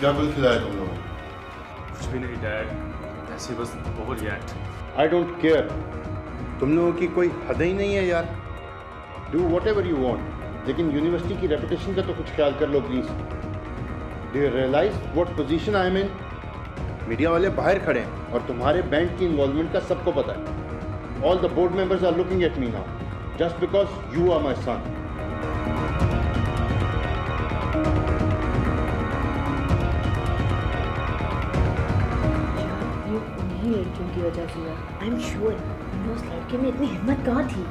क्या बिल खिलाया तुम लोगों ने? कुछ भी नहीं डैड, ऐसे बस overreact. I don't care. तुम लोगों की कोई हद ही नहीं है यार। Do whatever you want, लेकिन यूनिवर्सिटी की रेपुटेशन का तो कुछ ख्याल कर लो please. Do you realise what position I am in? Media वाले बाहर खड़े हैं और तुम्हारे बैंक की इन्वॉल्वमेंट का सबको पता है। All the board members are looking at me now just because you are my son. उन्हीं लड़कियों की वजह से है। आई एम श्योर उस लड़के में इतनी हिम्मत कहाँ थी।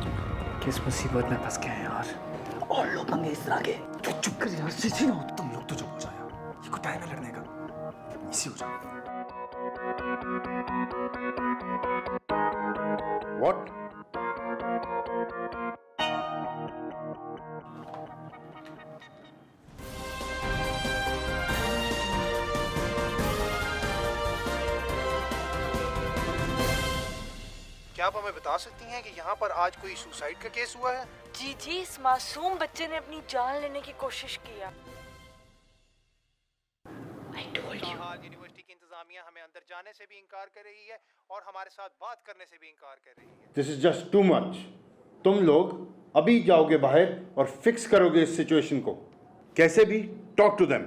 किस मुसीबत में फंस गए हैं यार। और लोग पंगे इस तरह के। तो चुप कर यार, सीधी ना हो। तुम लोग तो चुप हो जाओ यार, ये कोई टाइम है लड़ने का, इसी हो जाओ। व्हाट? क्या आप हमें बता सकती हैं कि यहाँ पर आज कोई सुसाइड का केस हुआ है? जी जी, इस मासूम बच्चे ने अपनी जान लेने की कोशिश की है। आज यूनिवर्सिटी की इंतजामिया हमें अंदर जाने से भी इनकार कर रही है और हमारे साथ बात करने से भी इनकार कर रही है। This is just too much. तुम लोग अभी जाओगे बाहर और फिक्स करोगे इस सिचुएशन को। कैसे भी टॉक टू देम।